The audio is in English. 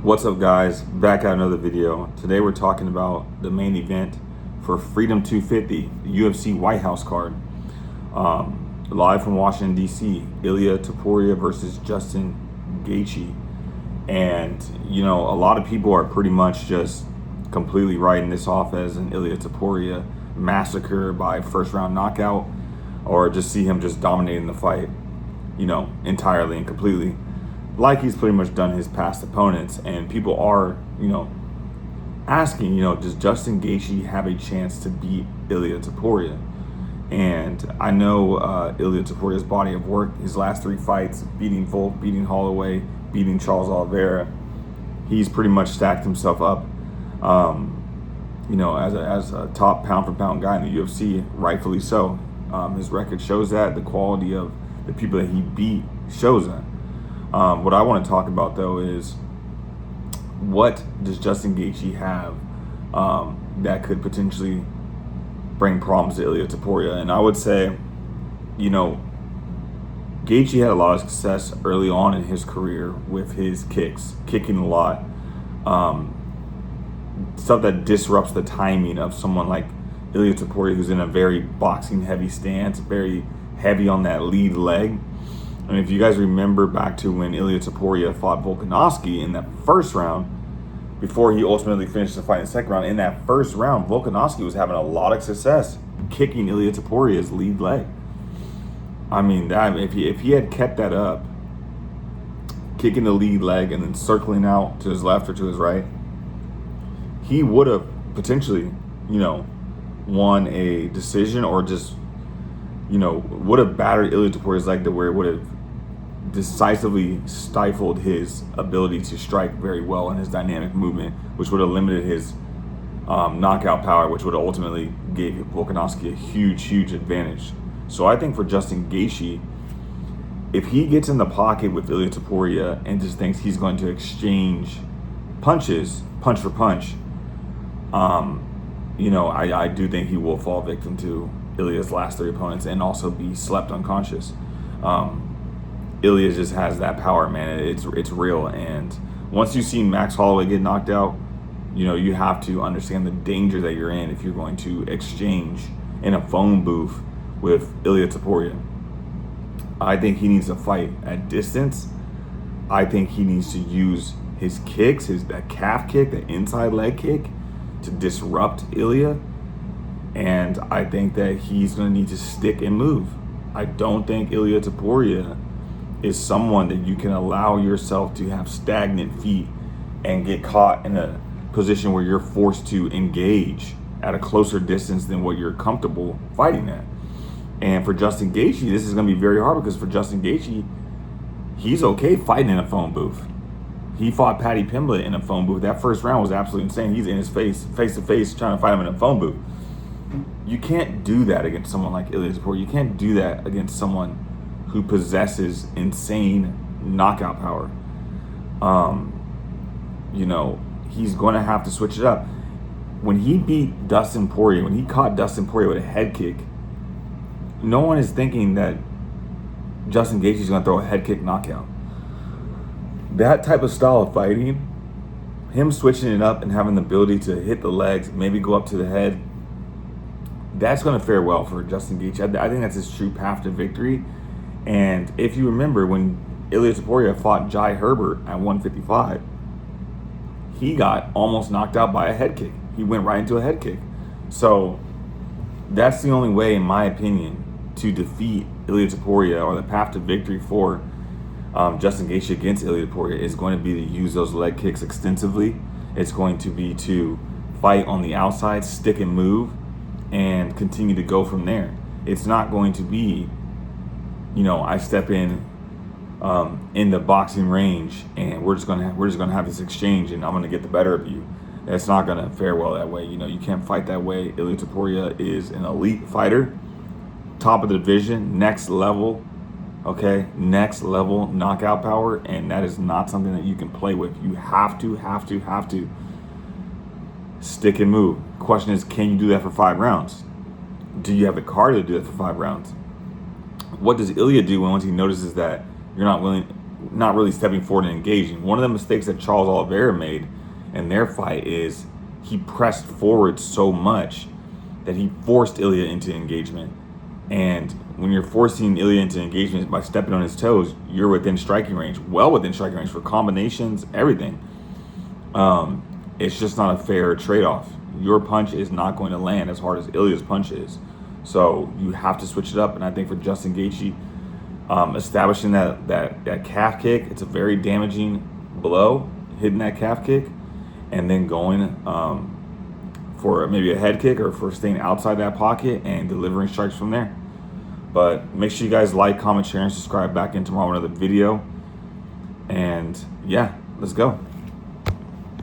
What's up, guys? Back at another video. Today we're talking about the main event for Freedom 250, the UFC White House card. Live from Washington, D.C., Ilia Topuria versus Justin Gaethje. And, a lot of people are pretty much just completely writing this off as an Ilia Topuria massacre by first round knockout, or just see him just dominating the fight, entirely and completely, like he's pretty much done his past opponents. And people are, asking, does Justin Gaethje have a chance to beat Ilia Topuria? And I know Ilia Topuria's body of work, his last three fights, beating Volk, beating Holloway, beating Charles Oliveira, he's pretty much stacked himself up, as a top pound for pound guy in the UFC, rightfully so. His record shows that. The quality of the people that he beat shows that. What I want to talk about, though, is what does Justin Gaethje have that could potentially bring problems to Ilia Topuria? And I would say, Gaethje had a lot of success early on in his career with his kicks, kicking a lot, stuff that disrupts the timing of someone like Ilia Topuria, who's in a very boxing heavy stance, very heavy on that lead leg. And if you guys remember back to when Ilia Topuria fought Volkanovski in that first round, before he ultimately finished the fight in the second round, in that first round, Volkanovski was having a lot of success kicking Ilia Topuria's lead leg. I mean, that if he had kept that up, kicking the lead leg and then circling out to his left or to his right, he would have potentially, won a decision, or just, would have battered Ilia Topuria's leg to where it would have decisively stifled his ability to strike very well and his dynamic movement, which would have limited his knockout power, which would have ultimately gave Volkanovski a huge advantage. So I think for Justin Gaethje, if he gets in the pocket with Ilia Topuria and just thinks he's going to exchange punches, punch for punch, I do think he will fall victim to Ilia's last three opponents and also be slept unconscious. Ilia just has that power, man. It's real. And once you see Max Holloway get knocked out, you have to understand the danger that you're in if you're going to exchange in a phone booth with Ilia Topuria. I think he needs to fight at distance. I think he needs to use his kicks, that calf kick, the inside leg kick, to disrupt Ilia. And I think that he's going to need to stick and move. I don't think Ilia Topuria is someone that you can allow yourself to have stagnant feet and get caught in a position where you're forced to engage at a closer distance than what you're comfortable fighting at. And for Justin Gaethje, this is going to be very hard, because for Justin Gaethje, he's okay fighting in a phone booth. He fought Paddy Pimblett in a phone booth. That first round was absolutely insane. He's in his face to face, trying to fight him in a phone booth. You can't do that against someone like Ilia Topuria. You can't do that against someone who possesses insane knockout power. He's going to have to switch it up. When he beat Dustin Poirier, when he caught Dustin Poirier with a head kick, no one is thinking that Justin Gaethje is going to throw a head kick knockout. That type of style of fighting, him switching it up and having the ability to hit the legs, maybe go up to the head, that's going to fare well for Justin Gaethje. I think that's his true path to victory. And if you remember, when Ilia Topuria fought Jai Herbert at 155, he got almost knocked out by a head kick. He went right into a head kick. So that's the only way, in my opinion, to defeat Ilia Topuria, or the path to victory for Justin Gaethje against Ilia Topuria, is going to be to use those leg kicks extensively. It's going to be to fight on the outside, stick and move, and continue to go from there. It's not going to be, I step in the boxing range and we're just gonna have this exchange and I'm gonna get the better of you. It's not gonna fare well that way. You can't fight that way. Ilia Topuria is an elite fighter, top of the division, next level. Okay, next level knockout power, and that is not something that you can play with. You have to stick and move. The question is, can you do that for 5 rounds? Do you have the cardio to do that for 5 rounds? What does Ilia do once he notices that you're not not really stepping forward and engaging. One of the mistakes that Charles Oliveira made in their fight is he pressed forward so much that he forced Ilia into engagement. And when you're forcing Ilia into engagement by stepping on his toes, you're within striking range, well within striking range for combinations, everything. It's just not a fair trade-off. Your punch is not going to land as hard as Ilia's punch is. So you have to switch it up. And I think for Justin Gaethje, establishing that calf kick, it's a very damaging blow, hitting that calf kick, and then going for maybe a head kick or for staying outside that pocket and delivering strikes from there. But make sure you guys like, comment, share, and subscribe. Back in tomorrow with another video. And yeah, let's go.